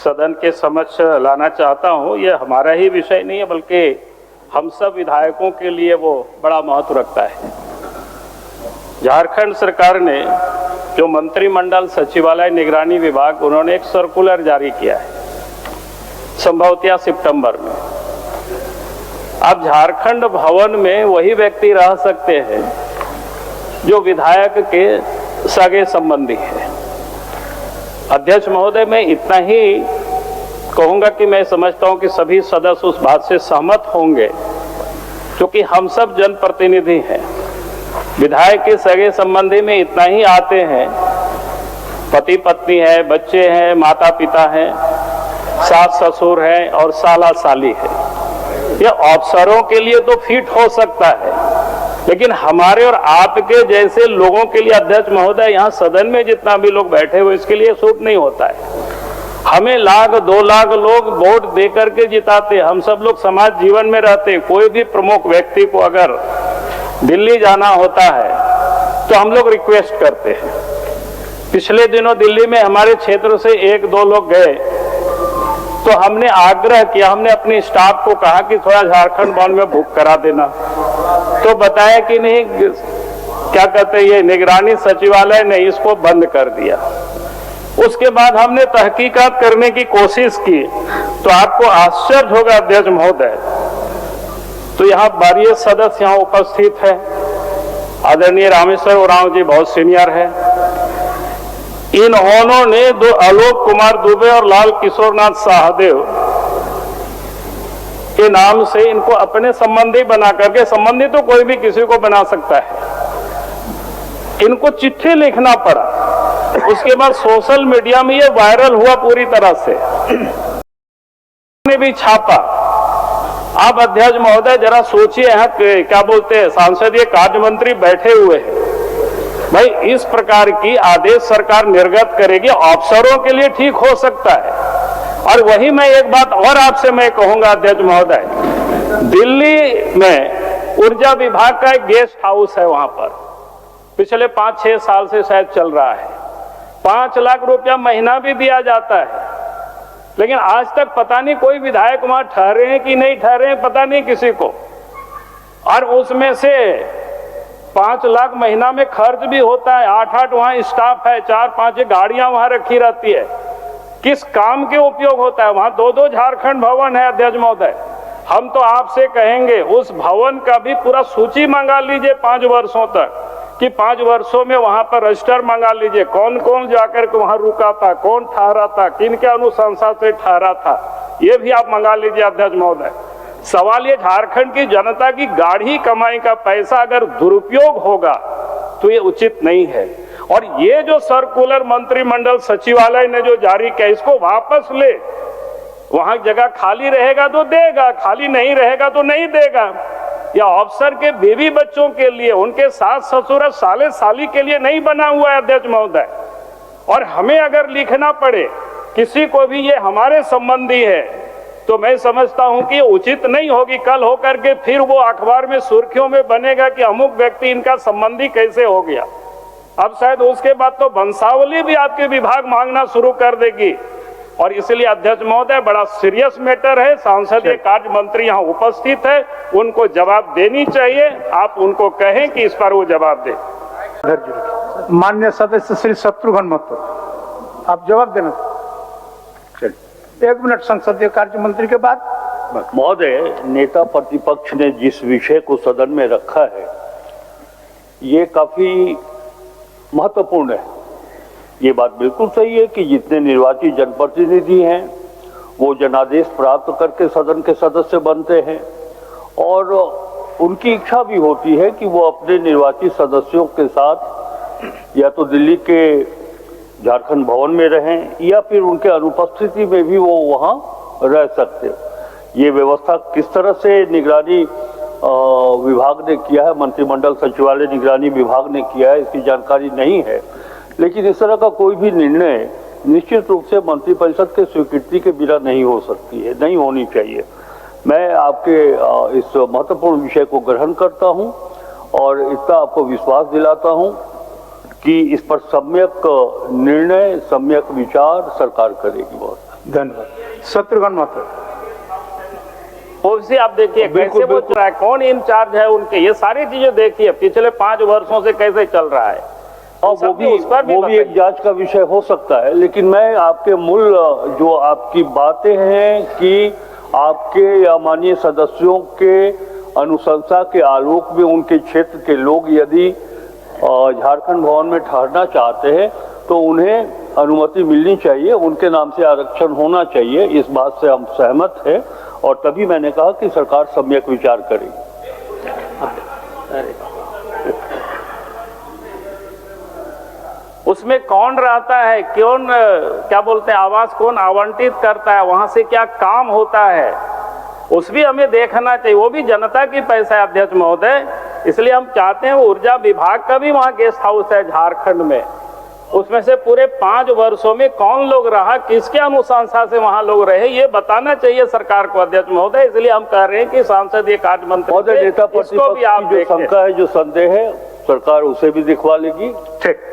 सदन के समक्ष लाना चाहता हूं, ये हमारा ही विषय नहीं है बल्कि हम सब विधायकों के लिए वो बड़ा महत्व रखता है। झारखंड सरकार ने जो मंत्रिमंडल सचिवालय निगरानी विभाग, उन्होंने एक सर्कुलर जारी किया है संभवतः सितंबर में। अब झारखंड भवन में वही व्यक्ति रह सकते हैं जो विधायक के सगे संबंधी है। अध्यक्ष महोदय, मैं इतना ही कहूंगा कि मैं समझता हूं कि सभी सदस्य उस बात से सहमत होंगे, क्योंकि हम सब जनप्रतिनिधि हैं। विधायक के सगे संबंधी में इतना ही आते हैं, पति पत्नी है, बच्चे हैं, माता पिता हैं, सास ससुर हैं और साला साली है। ये अफसरों के लिए तो फिट हो सकता है, लेकिन हमारे और आपके जैसे लोगों के लिए अध्यक्ष महोदय, यहाँ सदन में जितना भी लोग बैठे हुए, इसके लिए सूट नहीं होता है। हमें 1-2 लाख लोग वोट दे करके जिताते, हम सब लोग समाज जीवन में रहते। कोई भी प्रमुख व्यक्ति को अगर दिल्ली जाना होता है तो हम लोग रिक्वेस्ट करते हैं। पिछले दिनों दिल्ली में हमारे क्षेत्र से 1-2 लोग गए तो हमने आग्रह किया, हमने अपनी स्टाफ को कहा कि थोड़ा झारखंड भवन में बुक करा देना, तो बताया कि नहीं, क्या कहते हैं, ये निगरानी सचिवालय ने इसको बंद कर दिया। उसके बाद हमने तहकीकात करने की कोशिश की तो आपको आश्चर्य होगा अध्यक्ष महोदय, तो यहाँ वरीय सदस्य यहाँ उपस्थित है, आदरणीय रामेश्वर उरांव जी बहुत सीनियर है। इन्होंने 2 आलोक कुमार दुबे और लाल किशोरनाथ शाहदेव के नाम से इनको अपने संबंधी बना करके, संबंधी तो कोई भी किसी को बना सकता है, इनको चिट्ठी लिखना पड़ा। उसके बाद सोशल मीडिया में ये वायरल हुआ पूरी तरह से, ने भी छापा। आप अध्यक्ष महोदय जरा सोचिए, यहाँ क्या बोलते हैं, संसदीय कार्य मंत्री बैठे हुए हैं भाई, इस प्रकार की आदेश सरकार निर्गत करेगी, अफसरों के लिए ठीक हो सकता है। और वही मैं एक बात और आपसे मैं कहूंगा अध्यक्ष महोदय, दिल्ली में ऊर्जा विभाग का एक गेस्ट हाउस है, वहां पर पिछले 5-6 साल से शायद चल रहा है, 5 लाख रुपया महीना भी दिया जाता है, लेकिन आज तक पता नहीं कोई विधायक वहां ठहरे हैं कि नहीं ठहरे हैं, पता नहीं किसी को। और उसमें से 5 लाख महीना में खर्च भी होता है, 8-8 वहां स्टाफ है, 4-5 गाड़ियां वहां रखी रहती है, किस काम के उपयोग होता है? वहां 2-2 झारखंड भवन है अध्यक्ष महोदय। हम तो आपसे कहेंगे उस भवन का भी पूरा सूची मंगा लीजिए 5 वर्षों तक, कि 5 वर्षों में वहां पर रजिस्टर मंगा लीजिए, कौन कौन जाकर के वहां रुका था, कौन ठहरा था, किन के अनुशंसा से ठहरा था, ये भी आप मंगा लीजिए अध्यक्ष महोदय। सवाल ये, झारखंड की जनता की गाढ़ी कमाई का पैसा अगर दुरुपयोग होगा तो ये उचित नहीं है। और ये जो सर्कुलर मंत्रिमंडल सचिवालय ने जो जारी किया, इसको वापस ले। वहां जगह खाली रहेगा तो देगा, खाली नहीं रहेगा तो नहीं देगा। या अफसर के बेबी बच्चों के लिए, उनके सास ससुर और साले साली के लिए नहीं बना हुआ है अध्यक्ष महोदय। और हमें अगर लिखना पड़े किसी को भी ये हमारे संबंधी है, तो मैं समझता हूं कि उचित नहीं होगी। कल होकर के फिर वो अखबार में सुर्खियों में बनेगा कि अमुक व्यक्ति इनका संबंधी कैसे हो गया। अब शायद उसके बाद तो वंशावली भी आपके विभाग मांगना शुरू कर देगी। और इसलिए अध्यक्ष महोदय, बड़ा सीरियस मैटर है, संसदीय कार्य मंत्री यहाँ उपस्थित है, उनको जवाब देनी चाहिए। आप उनको कहें कि इस पर वो जवाब दे। माननीय सदस्य श्री शत्रुघ्न महतो, आप जवाब देना। चलिए 1 मिनट संसदीय कार्य मंत्री के बाद। महोदय, नेता प्रतिपक्ष ने जिस विषय को सदन में रखा है ये काफी महत्वपूर्ण है। ये बात बिल्कुल सही है कि जितने निर्वाचित जनप्रतिनिधि हैं वो जनादेश प्राप्त करके सदन के सदस्य बनते हैं, और उनकी इच्छा भी होती है कि वो अपने निर्वाचित सदस्यों के साथ या तो दिल्ली के झारखंड भवन में रहें या फिर उनके अनुपस्थिति में भी वो वहाँ रह सकते। ये व्यवस्था किस तरह से निगरानी विभाग ने किया है, मंत्रिमंडल सचिवालय निगरानी विभाग ने किया है, इसकी जानकारी नहीं है। लेकिन इस तरह का कोई भी निर्णय निश्चित रूप से मंत्रिपरिषद के स्वीकृति के बिना नहीं हो सकती है, नहीं होनी चाहिए। मैं आपके इस महत्वपूर्ण विषय को ग्रहण करता हूं और इसका आपको विश्वास दिलाता हूं कि इस पर सम्यक निर्णय, सम्यक विचार सरकार करेगी। बहुत धन्यवाद। शत्रुघ्न महतो। ओबीसी आप देखिए बिल्कुल, कैसे वो चल रहा है, कौन इंचार्ज है उनके, ये सारी चीजें देखिए पिछले 5 वर्षों से कैसे चल रहा है। और वो भी एक जांच का विषय हो सकता है, लेकिन मैं आपके मूल जो आपकी बातें हैं कि आपके या माननीय सदस्यों के अनुशंसा के आलोक में उनके क्षेत्र के लोग यदि झारखंड भवन में ठहरना चाहते हैं तो उन्हें अनुमति मिलनी चाहिए, उनके नाम से आरक्षण होना चाहिए, इस बात से हम सहमत हैं और तभी मैंने कहा कि सरकार सम्यक विचार करेगी। उसमें कौन रहता है, कौन क्या बोलते हैं आवास कौन आवंटित करता है, वहां से क्या काम होता है, उस भी हमें देखना चाहिए। वो भी जनता की पैसा है अध्यक्ष महोदय, इसलिए हम चाहते हैं ऊर्जा विभाग का भी वहाँ गेस्ट हाउस है झारखंड में, उसमें से पूरे 5 वर्षों में कौन लोग रहा, किसके अनुशंसा से वहाँ लोग रहे, ये बताना चाहिए सरकार को अध्यक्ष महोदय। इसलिए हम कह रहे हैं कि सांसदीय कार्य मंत्री नेता प्रतिपक्ष की जो शंका है, जो संदेह है, सरकार उसे भी दिखवा लेगी। ठीक।